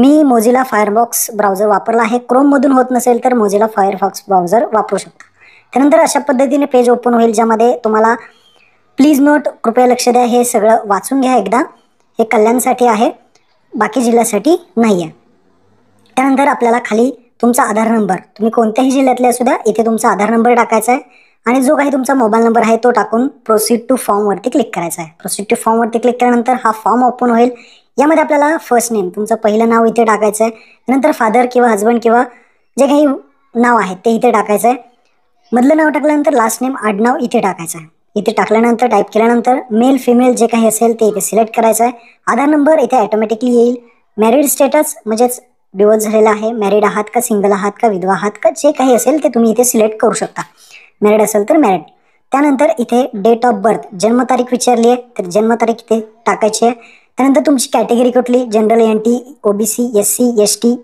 मी Mozilla Firefox browser वापरला आहे. क्रोममधून होत नसेल तर मोझिला फायरफॉक्स ब्राउझर वापरू शकता. त्यानंतर अशा पद्धतीने पेज ओपन होईल, ज्यामध्ये तुम्हाला प्लीज नोट, कृपया लक्ष द्या, हे सगळं वाचून घ्या एकदा. हे कल्याणसाठी आहे, बाकी जिल्ह्यासाठी नाही आहे. त्यानंतर आपल्याला खाली तुमचा आधार नंबर, तुम्ही कोणत्याही जिल्ह्यातले असू द्या, इथे तुमचा आधार नंबर टाकायचा आहे आणि जो काही तुमचा मोबाईल नंबर आहे तो टाकून प्रोसीड टू फॉर्मवरती क्लिक करायचा आहे. प्रोसीड टू फॉर्मवरती क्लिक केल्यानंतर हा फॉर्म ओपन होईल. यामध्ये आपल्याला फर्स्ट नेम, तुमचं पहिलं नाव इथे टाकायचं आहे. नंतर फादर किंवा हजबंड किंवा जे काही नाव आहे ते इथे टाकायचं आहे. मधलं नाव टाकल्यानंतर लास्ट नेम, आडनाव इथे टाकायचं आहे. इथे टाकल्यानंतर टाईप केल्यानंतर मेल फिमेल जे काही असेल ते इथे सिलेक्ट करायचं आहे. आधार नंबर इथे ऑटोमॅटिकली येईल. मॅरिड स्टेटस म्हणजेच डिवोर्स झालेला आहे, मॅरिड आहात का, सिंगल आहात का, विधवा आहात का, जे काही असेल ते तुम्ही इथे सिलेक्ट करू शकता. मॅरिड असेल तर मॅरिड. त्यानंतर इथे डेट ऑफ बर्थ, जन्मतारीख विचारली आहे तर जन्मतारीख इथे टाकायची आहे. त्यानंतर तुमची कॅटेगरी कुठली, general, NT, OBC, SC, ST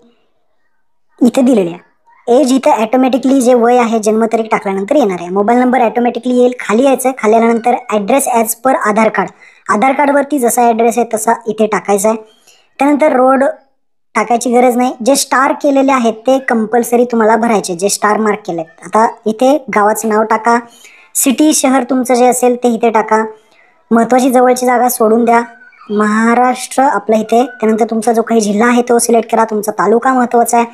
इथे दिलेली आहे. एज इथे ऑटोमॅटिकली जे वय आहे जन्मतारीख टाकल्यानंतर येणार आहे. मोबाईल नंबर ऑटोमॅटिकली येईल. खाली यायचं आहे. खाली आल्यानंतर ॲड्रेस ॲज पर आधार कार्ड, आधार कार्डवरती जसा ॲड्रेस आहे तसा इथे टाकायचा आहे. त्यानंतर रोड टाकायची गरज नाही. जे स्टार केलेले आहेत ते कंपल्सरी तुम्हाला भरायचे, जे स्टार मार्क केले. आता इथे गावाचं नाव टाका. सिटी, शहर तुमचं जे असेल ते इथे टाका. महत्त्वाची जवळची जागा सोडून द्या. महाराष्ट्र आपलं इथे. त्यानंतर तुमचा जो काही जिल्हा आहे तो सिलेक्ट करा. तुमचा तालुका महत्त्वाचा आहे.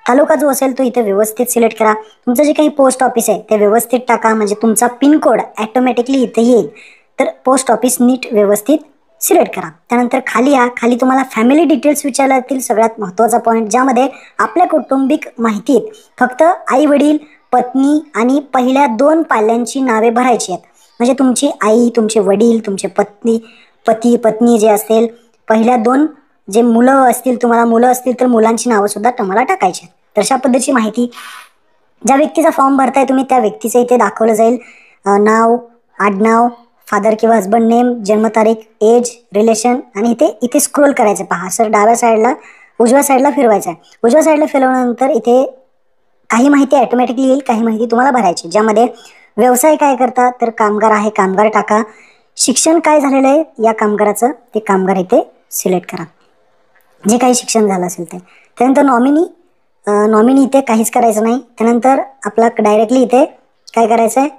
तालुका जो असेल तो इथे व्यवस्थित सिलेक्ट करा. तुमचं जे काही पोस्ट ऑफिस आहे ते व्यवस्थित टाका, म्हणजे तुमचा पिनकोड ऑटोमॅटिकली इथे येईल. तर पोस्ट ऑफिस नीट व्यवस्थित सिलेक्ट करा. त्यानंतर खाली या. खाली तुम्हाला फॅमिली डिटेल्स विचारले जातील, सगळ्यात महत्त्वाचा पॉईंट, ज्यामध्ये आपल्या कौटुंबिक माहितीत फक्त आई वडील, पत्नी आणि पहिल्या 2 पाल्यांची नावे भरायची आहेत. म्हणजे तुमची आई, तुमचे वडील, तुमचे पती पत्नी जे असेल, पहिल्या 2 जे मुलं असतील, तुम्हाला मुलं असतील तर मुलांची नावं सुद्धा तुम्हाला टाकायची आहेत. तर अशा पद्धतीची माहिती, ज्या व्यक्तीचा फॉर्म भरताय तुम्ही त्या व्यक्तीचं इथे दाखवलं जाईल. नाव, आडनाव, फादर किंवा हजबंड नेम, जन्मतारीख, एज, रिलेशन आणि इथे स्क्रोल करायचं. पहा सर, डाव्या साईडला, उजव्या साईडला फिरवायचं आहे. उजव्या साईडला फिरवल्यानंतर इथे काही माहिती ऑटोमॅटिकली येईल, काही माहिती तुम्हाला भरायची, ज्यामध्ये व्यवसाय काय करता तर कामगार आहे, कामगार टाका. शिक्षण काय झालेलं आहे या कामगाराचं ते कामगार इथे सिलेक्ट करा, जे काही शिक्षण झालं असेल ते. त्यानंतर नॉमिनी इथे काहीच करायचं नाही. त्यानंतर आपला डायरेक्टली इथे काय करायचं आहे,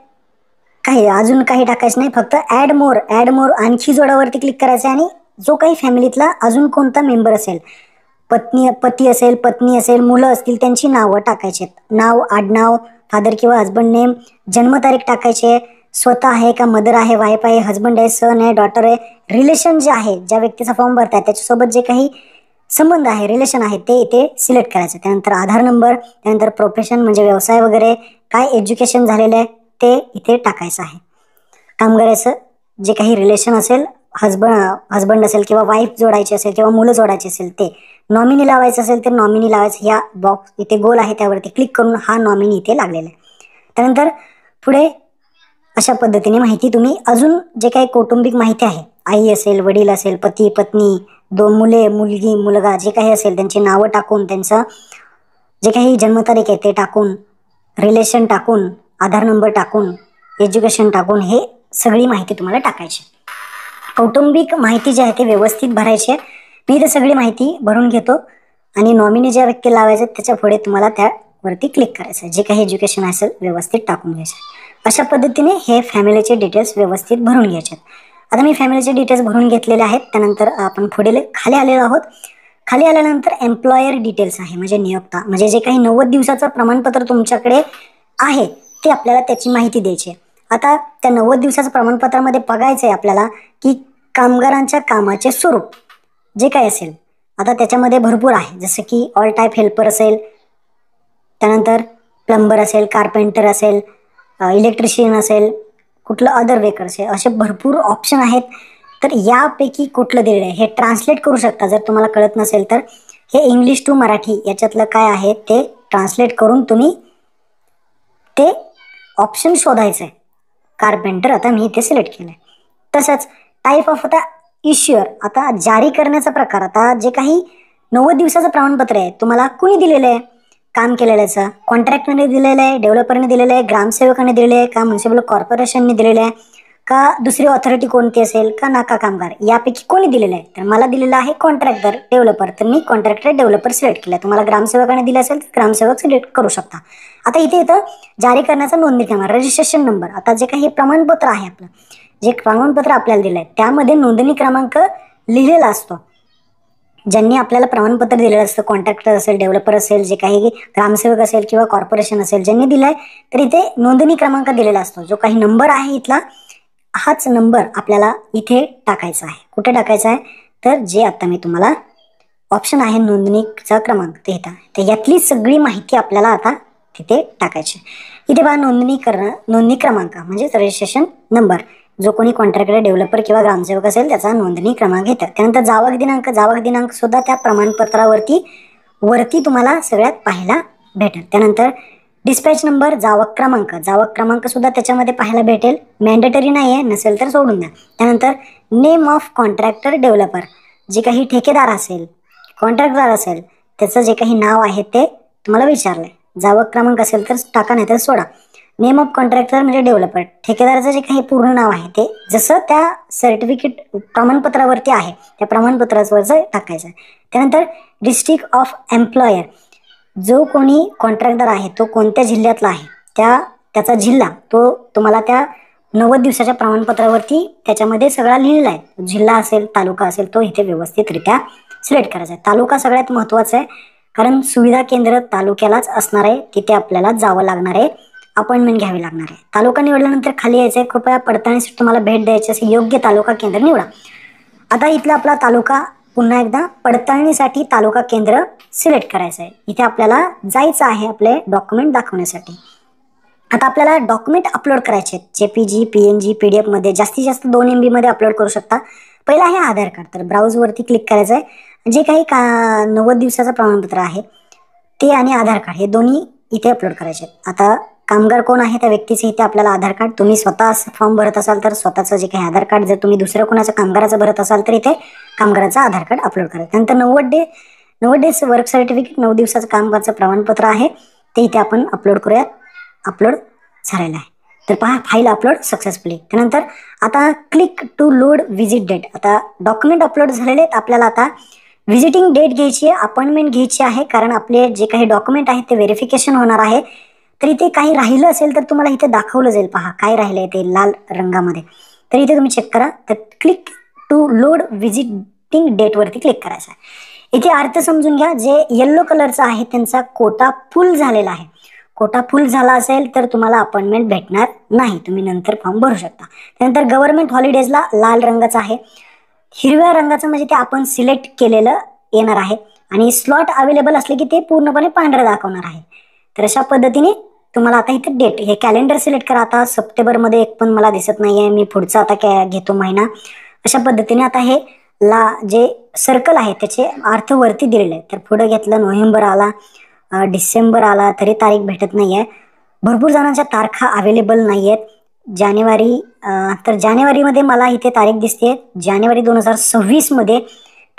काही अजून काही टाकायचं नाही, फक्त ॲड मोर आणखी जोडावरती क्लिक करायचं आहे. आणि जो काही फॅमिलीतला अजून कोणता मेंबर असेल, पती असेल, पत्नी असेल, मुलं असतील, त्यांची नावं टाकायची आहेत. नाव, आडनाव, फादर किंवा हजबंड नेम, जन्मतारीख टाकायची आहे. स्वतः आहे का, मदर आहे, वाईफ आहे, हजबंड आहे, सन आहे, डॉटर आहे. रिलेशन जे आहे, ज्या व्यक्तीचा फॉर्म भरताय त्याच्यासोबत जे काही संबंध आहे, रिलेशन आहे, ते इथे सिलेक्ट करायचं. त्यानंतर आधार नंबर, त्यानंतर प्रोफेशन म्हणजे व्यवसाय वगैरे, काय एज्युकेशन झालेलं आहे ते इथे टाकायचं आहे. कामगाराचं जे काही रिलेशन असेल, हजबंड असेल किंवा वाईफ जोडायची असेल किंवा मुलं जोडायची असेल ते. नॉमिनी लावायचं असेल तर नॉमिनी लावायचं. ह्या बॉक्स इथे गोल आहे त्यावरती क्लिक करून हा नॉमिनी इथे लागलेला आहे. त्यानंतर पुढे अशा पद्धतीने माहिती तुम्ही अजून जे काही कौटुंबिक माहिती आहे, आई असेल, वडील असेल, पती पत्नी, 2 मुले, मुलगी, मुलगा, जे काही असेल त्यांची नावं टाकून, त्यांचं जे काही जन्मतारीख आहे ते टाकून, रिलेशन टाकून, आधार नंबर टाकून, एज्युकेशन टाकून, हे सगळी माहिती तुम्हाला टाकायची. कौटुंबिक माहिती जी आहे ते व्यवस्थित भरायची आहे. मी इथे सगळी माहिती भरून घेतो आणि नॉमिनी ज्या व्यक्ती लावायचे त्याच्या पुढे तुम्हाला त्यावरती क्लिक करायचं आहे. जे काही एज्युकेशन असेल व्यवस्थित टाकून घ्यायचं. अशा पद्धतीने हे फॅमिलीचे डिटेल्स व्यवस्थित भरून घ्यायचे. आता मी फॅमिलीचे डिटेल्स भरून घेतलेले आहेत. त्यानंतर आपण पुढे खाली आलेलो आहोत. खाली आल्यानंतर एम्प्लॉयर डिटेल्स आहे, म्हणजे नियोक्ता, म्हणजे जे काही 90 दिवसाचं प्रमाणपत्र तुमच्याकडे आहे ते आपल्याला त्याची माहिती द्यायची आहे. आता त्या 90 दिवसाच्या प्रमाणपत्रामध्ये बघायचं आहे आपल्याला की कामगारांच्या कामाचे स्वरूप जे काय असेल. आता त्याच्यामध्ये भरपूर आहे, जसं की ऑल टाईप हेल्पर असेल, त्यानंतर प्लंबर असेल, कारपेंटर असेल, इलेक्ट्रिशियन असेल, कुठलं अदर वर्कर असेल, असे भरपूर ऑप्शन आहेत. तर यापैकी कुठलं दिलेलं आहे हे ट्रान्सलेट करू शकता. जर तुम्हाला कळत नसेल तर हे इंग्लिश टू मराठी याच्यातलं काय आहे ते ट्रान्सलेट करून तुम्ही ते ऑप्शन शोधायचं आहे. कारपेंटर आता मी इथे सिलेक्ट केलं आहे. तसंच टाईप ऑफ आता इश्युअर, आता जारी करण्याचा प्रकार. आता जे काही 90 दिवसाचं प्रमाणपत्र आहे तुम्हाला कुणी दिलेलं आहे, काम केलेल्याचं, कॉन्ट्रॅक्टरने दिलेलं आहे, डेव्हलपरने दिलेलं आहे, ग्रामसेवकाने दिलेलं आहे, का म्युन्सिपल कॉर्पोरेशनने दिलेलं आहे, का दुसरी ऑथॉरिटी कोणती असेल का नाका कामगार यापैकी कोणी दिलेलं आहे? तर मला दिलेलं आहे कॉन्ट्रॅक्टर डेव्हलपर, तर मी कॉन्ट्रॅक्टर डेव्हलपर सिलेक्ट केला. तुम्हाला ग्रामसेवकाने दिलं असेल तर ग्रामसेवक सिलेक्ट करू शकता. आता इथे येतं जारी करण्याचा नोंदणी क्रमांक, रजिस्ट्रेशन नंबर. आता जे काही प्रमाणपत्र आहे आपलं, जे प्रमाणपत्र आपल्याला दिलं आहे त्यामध्ये नोंदणी क्रमांक लिहिलेला असतो. ज्यांनी आपल्याला प्रमाणपत्र दिलेलं असतं, कॉन्ट्रॅक्टर असेल, डेव्हलपर असेल, जे काही ग्रामसेवक असेल किंवा कॉर्पोरेशन असेल ज्यांनी दिलाय, तर इथे नोंदणी क्रमांक दिलेला असतो. जो काही नंबर आहे इथला, हाच नंबर आपल्याला इथे टाकायचा आहे. कुठे टाकायचा आहे? तर जे आता मी तुम्हाला ऑप्शन आहे नोंदणीचा क्रमांक ते इथं, तर यातली सगळी माहिती आपल्याला आता तिथे टाकायची. इथे पहा नोंदणी क्रमांक म्हणजेच रजिस्ट्रेशन नंबर. जो कोणी कॉन्ट्रॅक्टर, डेव्हलपर किंवा ग्रामसेवक असेल त्याचा नोंदणी क्रमांक येतं. त्यानंतर जावक दिनांक सुद्धा त्या प्रमाणपत्रावरती तुम्हाला सगळ्यात पाहायला भेटेल. त्यानंतर डिस्पॅच नंबर, जावक क्रमांक सुद्धा त्याच्यामध्ये पाहायला भेटेल. मॅन्डेटरी नाही आहे, नसेल तर सोडून द्या. त्यानंतर नेम ऑफ कॉन्ट्रॅक्टर डेव्हलपर, जे काही ठेकेदार असेल, कॉन्ट्रॅक्टर असेल त्याचं जे काही नाव आहे ते तुम्हाला विचारलंय. जावक क्रमांक असेल तर टाका, नाही तर सोडा. नेम ऑफ कॉन्ट्रॅक्टर म्हणजे डेव्हलपर, ठेकेदाराचं जे काही पूर्ण नाव आहे ते जसं त्या सर्टिफिकेट प्रमाणपत्रावरती आहे त्या प्रमाणपत्रावरचं टाकायचं आहे. त्यानंतर डिस्ट्रिक्ट ऑफ एम्प्लॉयर, जो कोणी कॉन्ट्रॅक्टर आहे तो कोणत्या जिल्ह्यातला आहे त्याचा जिल्हा तो तुम्हाला त्या 90 दिवसाच्या प्रमाणपत्रावरती त्याच्यामध्ये सगळा लिहिलेला आहे. जिल्हा असेल, तालुका असेल, तो इथे व्यवस्थितरित्या सिलेक्ट करायचा आहे. तालुका सगळ्यात महत्त्वाचा आहे, कारण सुविधा केंद्र तालुक्यालाच असणार आहे, तिथे आपल्याला जावं लागणार आहे, अपॉइंटमेंट घ्यावी लागणार आहे. तालुका निवडल्यानंतर खाली यायचं आहे, कृपया पडताळणीसाठी तुम्हाला भेट द्यायची असेल योग्य तालुका केंद्र निवडा. आता इथला आपला तालुका पुन्हा एकदा पडताळणीसाठी तालुका केंद्र सिलेक्ट करायचं आहे. इथे आपल्याला जायचं आहे आपले डॉक्युमेंट दाखवण्यासाठी. आता आपल्याला डॉक्युमेंट अपलोड करायचे आहेत. JPG, PNG, PDF मध्ये जास्तीत जास्त 2 MB मध्ये अपलोड करू शकता. पहिला आहे आधार कार्ड, तर ब्राउजवरती क्लिक करायचं आहे. जे काही 90 दिवसाचं प्रमाणपत्र आहे ते आणि आधार कार्ड हे दोन्ही इथे अपलोड करायचे आहेत. आता कामगार कोण आहे त्या व्यक्तीचे इथे आपल्याला आधार कार्ड, तुम्ही स्वतः फॉर्म भरत असाल तर स्वतःचं जे काही आधार कार्ड, जर तुम्ही दुसऱ्या कोणाचं कामगाराचं भरत असाल तर इथे कामगाराचं आधार कार्ड अपलोड करायचं. त्यानंतर 90 डेज वर्क सर्टिफिकेट, 9 दिवसाचं कामगाराचं प्रमाणपत्र आहे ते इथे आपण अपलोड करूयात. अपलोड झालेलं आहे. तर पहा, फाईल अपलोड सक्सेसफुली. त्यानंतर आता click to load visit date. आता डॉक्युमेंट अपलोड झालेले आहेत, आपल्याला आता व्हिजिटिंग डेट घ्यायची आहे, अपॉइंटमेंट घ्यायची आहे, कारण आपले जे काही डॉक्युमेंट आहेत ते व्हेरिफिकेशन होणार आहे. तर इथे काही राहिलं असेल तर तुम्हाला इथे दाखवलं जाईल. पहा काय राहिलं आहे ते लाल रंगामध्ये, तर इथे तुम्ही चेक करा. तर क्लिक टू लोड व्हिजिटिंग डेटवरती क्लिक करायचं आहे. इथे अर्थ समजून घ्या, जे येल्लो कलरचा आहे त्यांचा कोटा फुल झालेला आहे. कोटा फुल झाला असेल तर तुम्हाला अपॉइंटमेंट भेटणार नाही, तुम्ही नंतर फॉर्म भरू शकता. त्यानंतर गव्हर्नमेंट हॉलिडेजला लाल रंगाचा आहे, हिरव्या रंगाचं म्हणजे ते आपण सिलेक्ट केलेलं येणार आहे, आणि स्लॉट अवेलेबल असले की ते पूर्णपणे पांढरं दाखवणार आहे. तर अशा पद्धतीने तुम्हाला आता इथे डेट, हे कॅलेंडर सिलेक्ट करा. आता सप्टेंबरमध्ये एक पण मला दिसत नाहीये, मी पुढचा आता घेतो महिना. अशा पद्धतीने आता हे जे सर्कल आहे त्याचे अर्थ वरती दिलेले आहे. तर पुढे घेतलं नोव्हेंबर आला, डिसेंबर आला तरी तारीख भेटत नाहीये. भरपूर जणांच्या तारखा अवेलेबल नाही आहेत. तर जानेवारीमध्ये मला इथे तारीख दिसते, जानेवारी 2026 मध्ये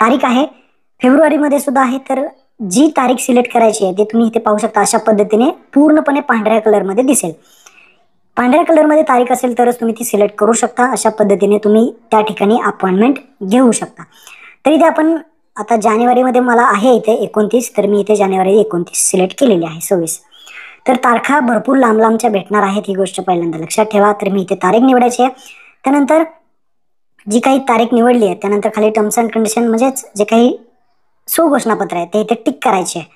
तारीख आहे. फेब्रुवारीमध्ये सुद्धा आहे. तर जी तारीख सिलेक्ट करायची आहे ते तुम्ही इथे पाहू शकता. अशा पद्धतीने पूर्णपणे पांढऱ्या कलरमध्ये दिसेल. पांढऱ्या कलरमध्ये तारीख असेल तरच तुम्ही ती सिलेक्ट करू शकता. अशा पद्धतीने तुम्ही त्या ठिकाणी अपॉइंटमेंट घेऊ शकता. तर इथे आपण आता जानेवारीमध्ये मला आहे इथे 29, तर मी इथे जानेवारी 29 सिलेक्ट केलेली आहे. 26. तर तारखा भरपूर लांब लांबच्या भेटणार आहेत, ही गोष्ट पहिल्यांदा लक्षात ठेवा. तर मी इथे तारीख निवडायची आहे. त्यानंतर जी काही तारीख निवडली आहे त्यानंतर खाली टर्म्स अँड कंडिशन म्हणजेच जे काही घोषणापत्र आहे ते इथे टिक करायचे आहे.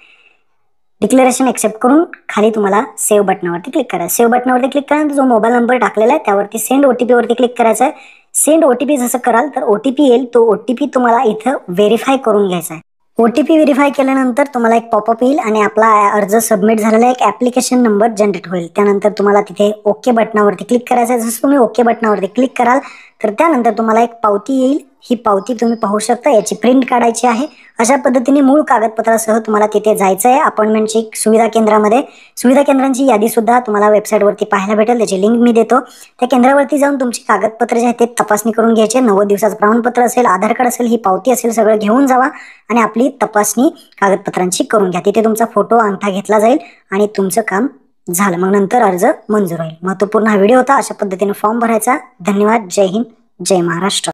डिक्लेरेशन एक्सेप्ट करून खाली तुम्हाला सेव्ह बटनावरती क्लिक करायचं. सेव्ह बटनावरती क्लिक केल्यानंतर जो मोबाईल नंबर टाकलेला आहे त्यावरती सेंड OTP वरती क्लिक करायचं आहे. सेंड OTP जसं कराल तर OTP येईल, तो OTP तुम्हाला इथं व्हेरीफाय करून घ्यायचा आहे. OTP व्हेरीफाय केल्यानंतर तुम्हाला एक पॉपअप येईल आणि आपला अर्ज सबमिट झालेला एक ऍप्लिकेशन नंबर जनरेट होईल. त्यानंतर तुम्हाला तिथे ओके बटनावरती क्लिक करायचं आहे. जसं तुम्ही ओके बटनावरती क्लिक कराल तर त्यानंतर तुम्हाला एक पावती येईल. ही पावती तुम्ही पाहू शकता, याची प्रिंट काढायची आहे. अशा पद्धतीने मूळ कागदपत्रासह तुम्हाला तिथे जायचं आहे अपॉइंटमेंटची सुविधा केंद्रामध्ये. सुविधा केंद्रांची यादी सुद्धा तुम्हाला वेबसाईटवरती पाहायला भेटेल, त्याची लिंक मी देतो. त्या केंद्रावरती जाऊन तुमची कागदपत्र जे आहेत ते तपासणी करून घ्यायचे. 90 दिवसाचं प्रमाणपत्र असेल, आधार कार्ड असेल, ही पावती असेल, सगळं घेऊन जावा आणि आपली तपासणी कागदपत्रांची करून घ्या. तिथे तुमचा फोटो, अंगठा घेतला जाईल आणि तुमचं काम झालं, मग नंतर अर्ज मंजूर होईल. महत्त्वपूर्ण हा व्हिडिओ होता. अशा पद्धतीने फॉर्म भरायचा. धन्यवाद. जय हिंद, जय महाराष्ट्र.